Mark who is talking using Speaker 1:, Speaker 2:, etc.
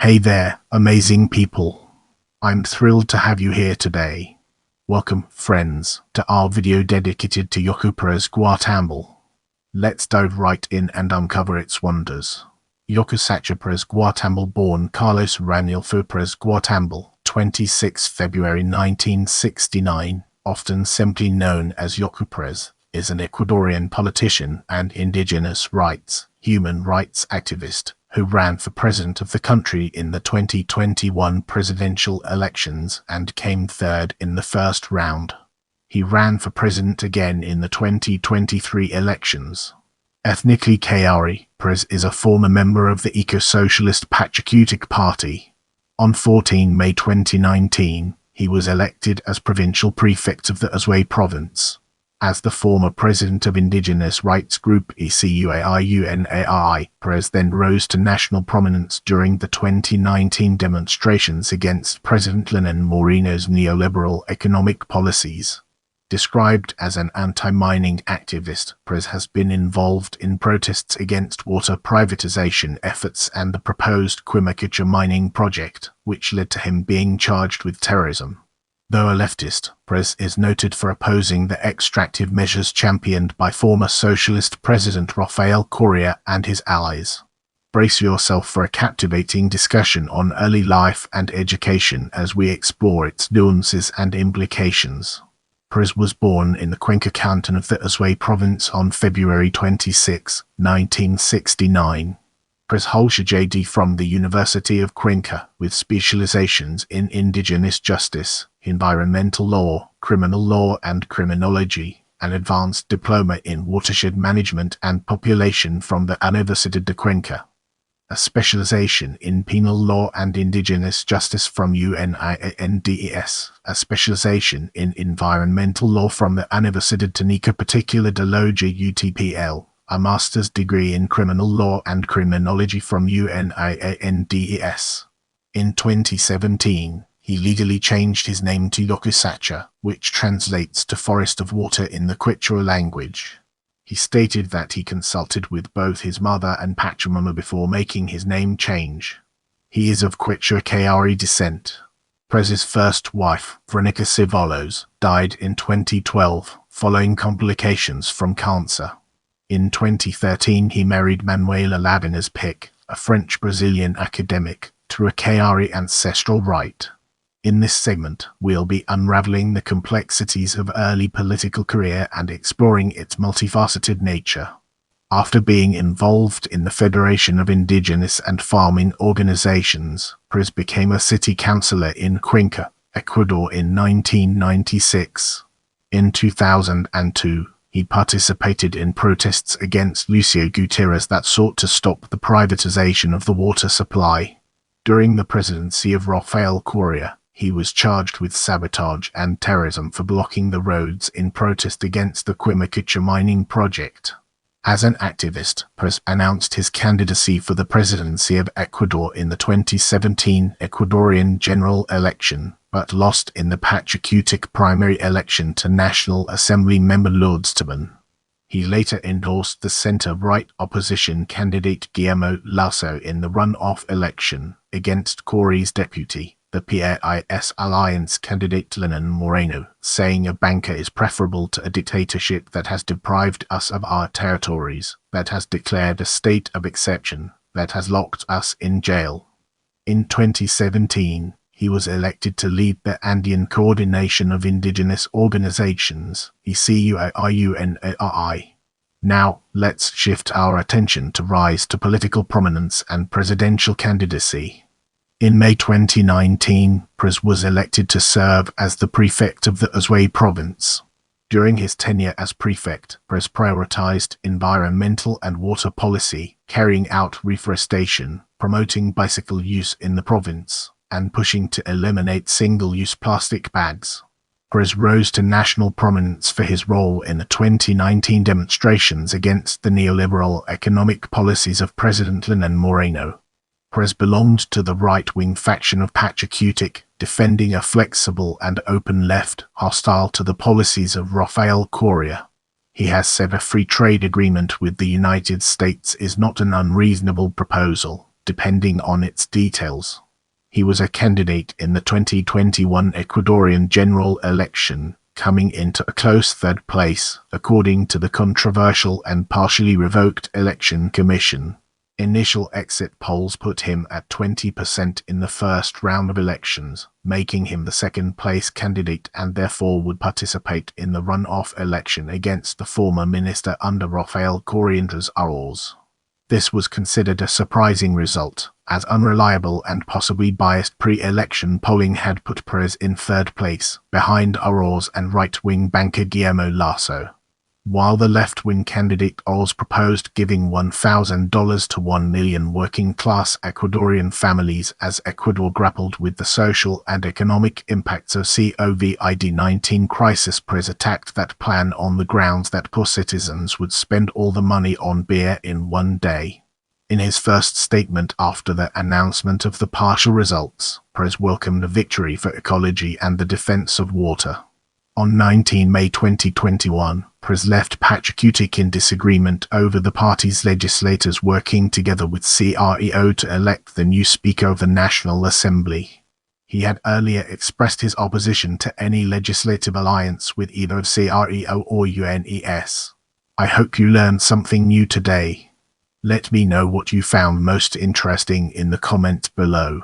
Speaker 1: Hey there, amazing people. I'm thrilled to have you here today. Welcome, friends, to our video dedicated to Yaku Pérez Guartambel. Let's dive right in and uncover its wonders. Yaku Sacha Pérez Guartambel, born Carlos Ranulfo Pérez Guartambel, 26 February 1969, often simply known as Yaku Pérez, is an Ecuadorian politician and indigenous rights, human rights activist who ran for president of the country in the 2021 presidential elections and came third in the first round. He ran for president again in the 2023 elections. Ethnically Cañari, Pérez is a former member of the eco-socialist Pachakutik Party. On 14 May 2019, he was elected as Provincial Prefect of the Azuay Province. As the former president of indigenous rights group ECUARUNARI, Pérez then rose to national prominence during the 2019 demonstrations against President Lenín Moreno's neoliberal economic policies. Described as an anti-mining activist, Pérez has been involved in protests against water privatization efforts and the proposed Quimsacocha mining project, which led to him being charged with terrorism. Though a leftist, Pérez is noted for opposing the extractive measures championed by former socialist President Rafael Correa and his allies. Brace yourself for a captivating discussion on early life and education as we explore its nuances and implications. Pérez was born in the Cuenca canton of the Azuay Province on February 26, 1969. Pérez holds a JD from the University of Cuenca with specializations in indigenous justice, environmental law, criminal law and criminology, an advanced diploma in watershed management and population from the Universidad de Cuenca, a specialization in penal law and indigenous justice from UNIANDES, a specialization in environmental law from the Universidad Técnica Particular de Loja UTPL, a master's degree in criminal law and criminology from UNIANDES. In 2017, he legally changed his name to Yaku Sacha, which translates to Forest of Water in the Quechua language. He stated that he consulted with both his mother and Pachamama before making his name change. He is of Quechua Cañari descent. Pérez's first wife, Veronica Ceballos, died in 2012 following complications from cancer. In 2013, he married Manuela Lavinas Pic, a French-Brazilian academic, through a Cañari ancestral right. In this segment, we'll be unraveling the complexities of early political career and exploring its multifaceted nature. After being involved in the Federation of Indigenous and Farming Organizations, Pérez became a city councillor in Cuenca, Ecuador in 1996. In 2002, he participated in protests against Lucio Gutiérrez that sought to stop the privatization of the water supply. During the presidency of Rafael Correa, he was charged with sabotage and terrorism for blocking the roads in protest against the Quimsacocha mining project. As an activist, Pérez announced his candidacy for the presidency of Ecuador in the 2017 Ecuadorian general election, but lost in the Pachakutik primary election to National Assembly member Lordsman. He later endorsed the center-right opposition candidate Guillermo Lasso in the runoff election against Correa's deputy, the PAIS Alliance candidate Lenín Moreno, saying a banker is preferable to a dictatorship that has deprived us of our territories, that has declared a state of exception, that has locked us in jail. In 2017, he was elected to lead the Andean Coordination of Indigenous Organizations, ECUARUNARI. Now, let's shift our attention to rise to political prominence and presidential candidacy. In May 2019, Pérez was elected to serve as the prefect of the Azuay Province. During his tenure as prefect, Pérez prioritized environmental and water policy, carrying out reforestation, promoting bicycle use in the province, and pushing to eliminate single-use plastic bags. Pérez rose to national prominence for his role in the 2019 demonstrations against the neoliberal economic policies of President Lenín Moreno. Pérez belonged to the right-wing faction of Pachakutik, defending a flexible and open left hostile to the policies of Rafael Correa. He has said a free trade agreement with the United States is not an unreasonable proposal, depending on its details. He was a candidate in the 2021 Ecuadorian general election, coming into a close third place, according to the controversial and partially revoked Election Commission. Initial exit polls put him at 20% in the first round of elections, making him the second-place candidate and therefore would participate in the runoff election against the former minister under Rafael Correa's Arroz. This was considered a surprising result, as unreliable and possibly biased pre-election polling had put Pérez in third place, behind Arroz and right-wing banker Guillermo Lasso. While the left-wing candidate Arroz proposed giving $1,000 to 1 million working-class Ecuadorian families as Ecuador grappled with the social and economic impacts of COVID-19 crisis, Pérez attacked that plan on the grounds that poor citizens would spend all the money on beer in one day. In his first statement after the announcement of the partial results, Pérez welcomed a victory for ecology and the defense of water. On 19 May 2021, Pérez left Pachakutik in disagreement over the party's legislators working together with CREO to elect the new Speaker of the National Assembly. He had earlier expressed his opposition to any legislative alliance with either CREO or UNES. I hope you learned something new today. Let me know what you found most interesting in the comments below.